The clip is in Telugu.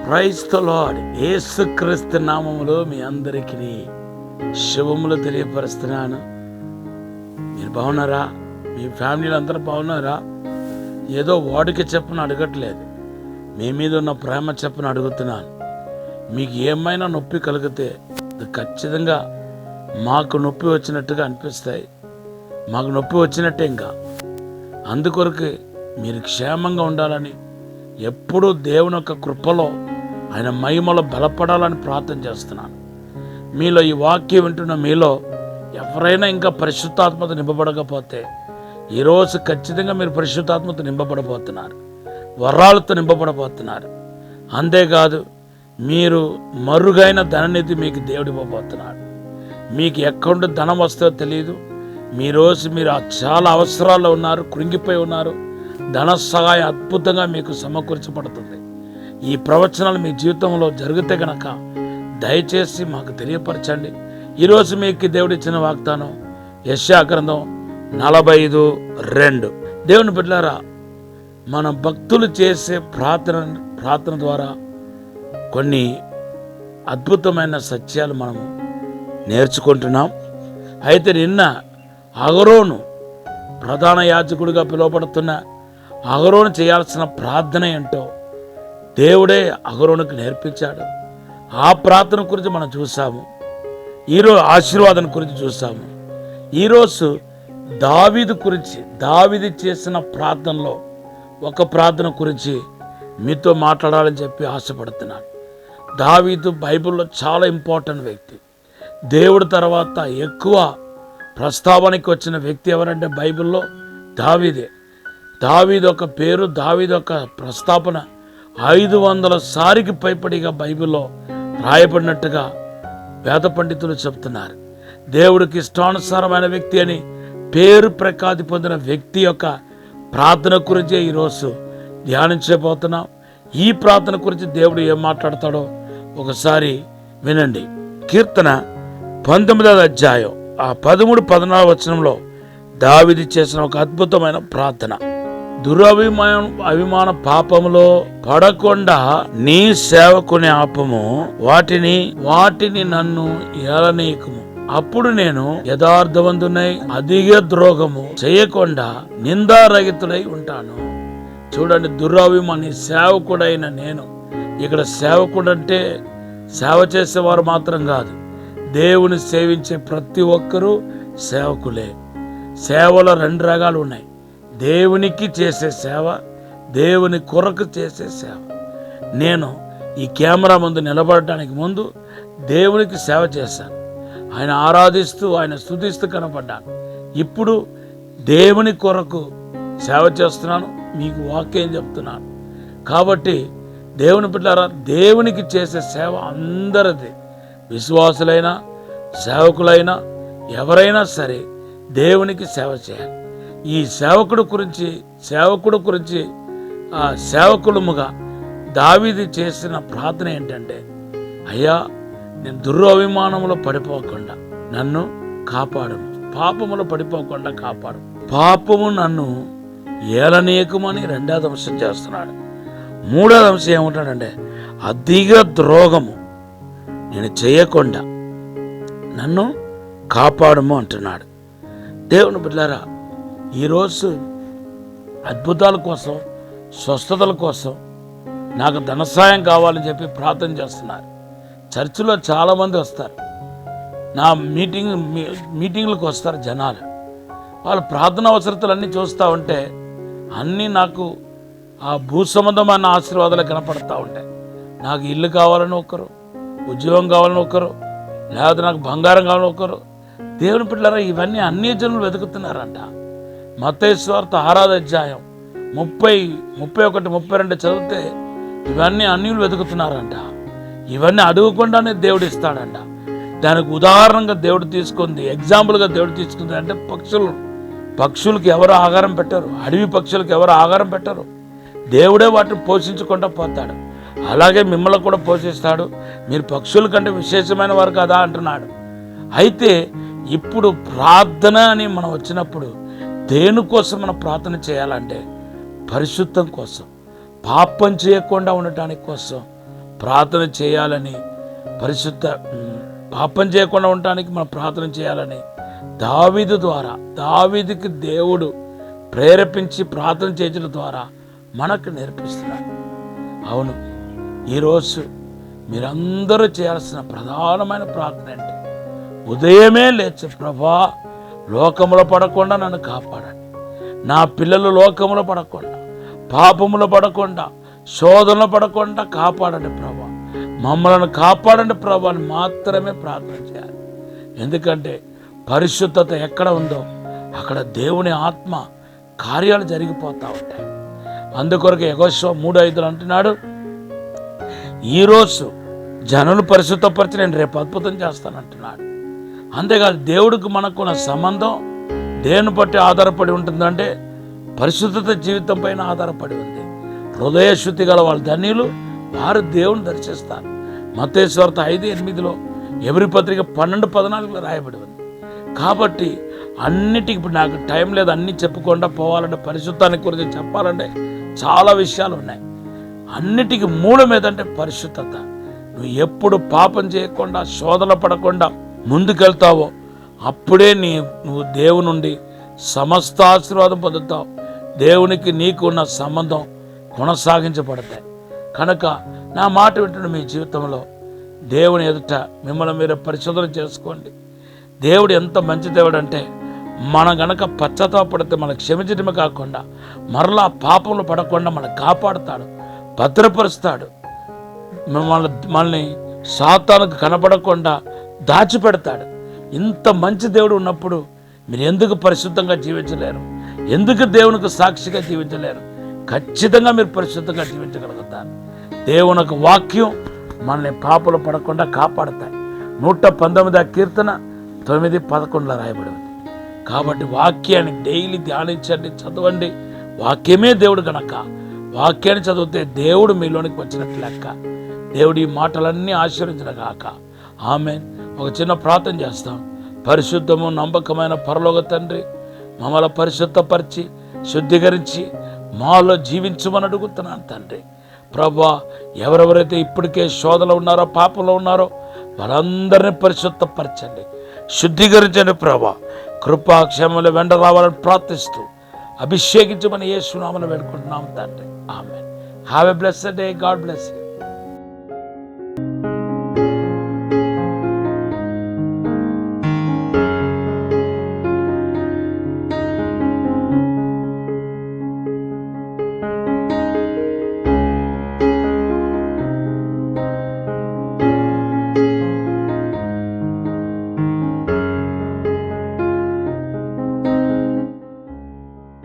Praise the lord. యేసుక్రీస్తు నామములో మీ అందరికీ శుభములు తెలియపరుస్తున్నాను. మీరు బాగున్నారా? మీ ఫ్యామిలీలు అందరూ బాగున్నారా? ఏదో వాడికి చెప్పున అడగట్లేదు, మీ మీద ఉన్న ప్రేమ చెప్పున అడుగుతున్నాను. మీకు ఏమైనా నొప్పి కలిగితే అది ఖచ్చితంగా మాకు నొప్పి వచ్చినట్టుగా అనిపిస్తాయి. మాకు నొప్పి వచ్చినట్టే. ఇంకా అందుకొరకు మీరు క్షేమంగా ఉండాలని, ఎప్పుడూ దేవుని యొక్క కృపలో ఆయన మహిమలో బలపడాలని ప్రార్థన చేస్తున్నాను. మీలో ఈ వాక్యం వింటున్న మీలో ఎవరైనా ఇంకా పరిశుద్ధాత్మత నింపబడకపోతే ఈరోజు ఖచ్చితంగా మీరు పరిశుద్ధాత్మత నింపబడబోతున్నారు, వరాలతో నింపబడబోతున్నారు. అంతేకాదు, మీరు మరుగైన ధననిధి మీకు దేవుడు ఇవ్వబోతున్నాడు. మీకు ఎక్కడ ధనం వస్తుందో తెలియదు. మీరు చాలా అవసరాల్లో ఉన్నారు, కృంగిపోయి ఉన్నారు. ధన సహాయం అద్భుతంగా మీకు సమకూర్చబడుతుంది. ఈ ప్రవచనాలు మీ జీవితంలో జరిగితే గనక దయచేసి మాకు తెలియపరచండి. ఈరోజు మీకు దేవుడిచ్చిన వాగ్దానం యెషయా గ్రంథం 45:2. దేవుని బిడ్డలారా, మన భక్తులు చేసే ప్రార్థన ద్వారా కొన్ని అద్భుతమైన సత్యాలు మనము నేర్చుకుంటున్నాం. అయితే నిన్న అహరోను, ప్రధాన యాజకుడిగా పిలువబడుతున్న అహరోను చేయాల్సిన ప్రార్థన ఏంటో దేవుడే అహరోనుకు నేర్పించాడు. ఆ ప్రార్థన గురించి మనం చూసాము. ఈరోజు ఆశీర్వాదం గురించి చూసాము. ఈరోజు దావీదు గురించి, దావీదు చేసిన ప్రార్థనలో ఒక ప్రార్థన గురించి మీతో మాట్లాడాలని చెప్పి ఆశపడుతున్నాను. దావీదు బైబిల్లో చాలా ఇంపార్టెంట్ వ్యక్తి. దేవుడి తర్వాత ఎక్కువ ప్రస్తావనకి వచ్చిన వ్యక్తి ఎవరంటే బైబిల్లో దావీదే. దావీదు ఒక పేరు, దావీదు ఒక ప్రస్తావన 500 సారికి పైపడిగా బైబిల్లో రాయబడినట్టుగా వేద పండితులు చెప్తున్నారు. దేవుడికి ఇష్టానుసారమైన వ్యక్తి అని పేరు ప్రఖ్యాతి పొందిన వ్యక్తి యొక్క ప్రార్థన గురించే ఈరోజు ధ్యానించబోతున్నాం. ఈ ప్రార్థన గురించి దేవుడు ఏం మాట్లాడతాడో ఒకసారి వినండి. కీర్తన 19వ అధ్యాయం 13-14 వచనంలో దావీదు చేసిన ఒక అద్భుతమైన ప్రార్థన. అభిమాన పాపములో పడకుండా నీ సేవకుని ఆపము, వాటిని నన్ను ఏలనీయకుము. అప్పుడు నేను యథార్థవంతునై అధిక ద్రోహము చేయకుండా నిందారహితుడై ఉంటాను. చూడండి, దురభిమాని సేవకుడైన నేను. ఇక్కడ సేవకుడు అంటే సేవ చేసేవారు మాత్రం కాదు, దేవుని సేవించే ప్రతి ఒక్కరూ సేవకులే. సేవలో 2 రకాలు ఉన్నాయి. దేవునికి చేసే సేవ, దేవుని కొరకు చేసే సేవ. నేను ఈ కెమెరా ముందు నిలబడటానికి ముందు దేవునికి సేవ చేశాను. ఆయన ఆరాధిస్తూ, ఆయన స్తుతిస్తూ కనపడ్డాను. ఇప్పుడు దేవుని కొరకు సేవ చేస్తున్నాను, మీకు వాక్యం చెప్తున్నాను. కాబట్టి దేవుని బిడ్డలారా, దేవునికి చేసే సేవ అందరిది. విశ్వాసులైనా సేవకులైనా ఎవరైనా సరే దేవునికి సేవ చేయాలి. ఈ సేవకుడు గురించి సేవకులముగా దావీదు చేసిన ప్రార్థన ఏంటంటే, అయ్యా, నేను దురభిమానంలో పడిపోకుండా నన్ను కాపాడు, పాపములో పడిపోకుండా కాపాడు, పాపము నన్ను ఏలనీయకమని 2వ అంశం చేస్తున్నాడు. 3వ అంశం ఏమంటాడంటే, అధిక ద్రోహము నేను చేయకుండా నన్ను కాపాడము అంటున్నాడు. దేవుని బిడ్డలారా, ఈరోజు అద్భుతాల కోసం, స్వస్థతల కోసం నాకు ధన సాయం కావాలని చెప్పి ప్రార్థన చేస్తున్నారు. చర్చిలో చాలామంది వస్తారు, నా మీటింగ్లకు వస్తారు జనాలు. వాళ్ళ ప్రార్థన అవసరతలన్నీ చూస్తూ ఉంటే అన్నీ నాకు ఆ భూ సంబంధమైన ఆశీర్వాదాలు కనపడతా ఉంటాయి. నాకు ఇల్లు కావాలని ఒకరు, ఉద్యోగం కావాలని ఒకరు, లేదా నాకు బంగారం కావాలని ఒకరు. దేవుని బిడ్డలారా, ఇవన్నీ అన్ని జనులు వెతుకుతున్నారంట. మత్తయి సువార్త 6వ అధ్యాయం 30, 31, 32 చదివితే ఇవన్నీ అన్యులు వెతుకుతున్నారంట. ఇవన్నీ అడగకుండానే దేవుడు ఇస్తాడంట. దానికి ఉదాహరణగా దేవుడు తీసుకుంది, ఎగ్జాంపుల్గా దేవుడు తీసుకుంది అంటే పక్షులకు ఎవరు ఆహారం పెట్టరు, అడవి పక్షులకు ఎవరు ఆహారం పెట్టరు. దేవుడే వాటిని పోషించుకుంటూ పోతాడు. అలాగే మిమ్మల్ని కూడా పోషిస్తాడు. మీరు పక్షుల కంటే విశేషమైన వారు కదా అంటున్నాడు. అయితే ఇప్పుడు ప్రార్థన అని మనం వచ్చినప్పుడు దేనికోసం మనం ప్రార్థన చేయాలంటే పరిశుద్ధం కోసం, పాపం చేయకుండా ఉండటానికి కోసం ప్రార్థన చేయాలని, పరిశుద్ధ పాపం చేయకుండా ఉండటానికి మనం ప్రార్థన చేయాలని దావీదు ద్వారా, దావీదుకి దేవుడు ప్రేరేపించి ప్రార్థన చేయడం ద్వారా మనకు నేర్పిస్తున్నాడు. అవును, ఈరోజు మీరందరూ చేయాల్సిన ప్రధానమైన ప్రార్థన ఏంటి? ఉదయమే లేచి, ప్రభా లోకములో పడకుండా నన్ను కాపాడండి, నా పిల్లలు లోకములో పడకుండా, పాపములో పడకుండా, శోధనలో పడకుండా కాపాడండి ప్రభా, మమ్మల్ని కాపాడండి ప్రభా అని మాత్రమే ప్రార్థన చేయాలి. ఎందుకంటే పరిశుద్ధత ఎక్కడ ఉందో అక్కడ దేవుని ఆత్మ కార్యాలు జరిగిపోతూ ఉంటాయి. అందుకొరకు యెహోషువ 3:5 అంటున్నాడు, ఈరోజు జనులు పరిశుద్ధపరిచి నేను రేపు అద్భుతం చేస్తానంటున్నాడు. అంతేకాదు, దేవుడికి మనకున్న సంబంధం దేని బట్టి ఆధారపడి ఉంటుందంటే పరిశుద్ధత జీవితం పైన ఆధారపడి ఉంది. హృదయ శుద్ధి గల వాళ్ళు ధన్యులు, వారు దేవుని దర్శిస్తారు. మత్తయి సువార్త 5:8, ఎబ్రీ పత్రిక 12:14 రాయబడి ఉంది. కాబట్టి అన్నిటికి, ఇప్పుడు నాకు టైం లేదు అన్నీ చెప్పకుండా పోవాలంటే, పరిశుద్ధాన్ని గురించి చెప్పాలంటే చాలా విషయాలు ఉన్నాయి. అన్నిటికీ మూలం ఏదంటే పరిశుద్ధత. నువ్వు ఎప్పుడు పాపం చేయకుండా, శోధన పడకుండా ముందుకెళ్తావో అప్పుడే నువ్వు దేవుని నుండి సమస్త ఆశీర్వాదం పొందుతావు. దేవునికి నీకు ఉన్న సంబంధం కొనసాగించబడతాయి. కనుక నా మాట వింటున్న మీ జీవితంలో దేవుని ఎదుట మిమ్మల్ని మీరు పరిశోధన చేసుకోండి. దేవుడు ఎంత మంచి దేవుడు అంటే, మనం గనక పశ్చాత్తాపడితే మనకు క్షమించడమే కాకుండా మరలా పాపంలో పడకుండా మనకు కాపాడుతాడు, భద్రపరుస్తాడు. మనల్ని సాతానుకు కనపడకుండా దాచిపెడతాడు. ఇంత మంచి దేవుడు ఉన్నప్పుడు మీరు ఎందుకు పరిశుద్ధంగా జీవించలేరు? ఎందుకు దేవునికి సాక్షిగా జీవించలేరు? ఖచ్చితంగా మీరు పరిశుద్ధంగా జీవించగలుగుతారు. దేవుని యొక్క వాక్యం మనల్ని పాపలు పడకుండా కాపాడతాయి. 119 కీర్తన 9:11 రాయబడి ఉంది. కాబట్టి వాక్యాన్ని డైలీ ధ్యానించండి, చదవండి. వాక్యమే దేవుడు కనుక వాక్యాన్ని చదివితే దేవుడు మీలోనికి వచ్చినట్టు లెక్క. దేవుడి మాటలన్నీ ఆశీర్వదించిన గాక. ఆమేన్. ఒక చిన్న ప్రార్థన చేస్తాం. పరిశుద్ధము నమ్మకమైన పరలోక తండ్రి, మమ్మల్ని పరిశుద్ధపరిచి శుద్ధీకరించి మాలో జీవించమని అడుగుతున్నాను తండ్రి. ప్రభువా, ఎవరెవరైతే ఇప్పటికే శోధనలో ఉన్నారో, పాపంలో ఉన్నారో వారందరినీ పరిశుద్ధపరచండి, శుద్ధీకరించండి ప్రభువా. కృపాక్షేమములు వెంట రావాలని ప్రార్థిస్తూ అభిషేకించమని యేసు నామమున వేడుకుంటున్నాం తండ్రి. ఆమేన్. Have a blessed day. God bless you.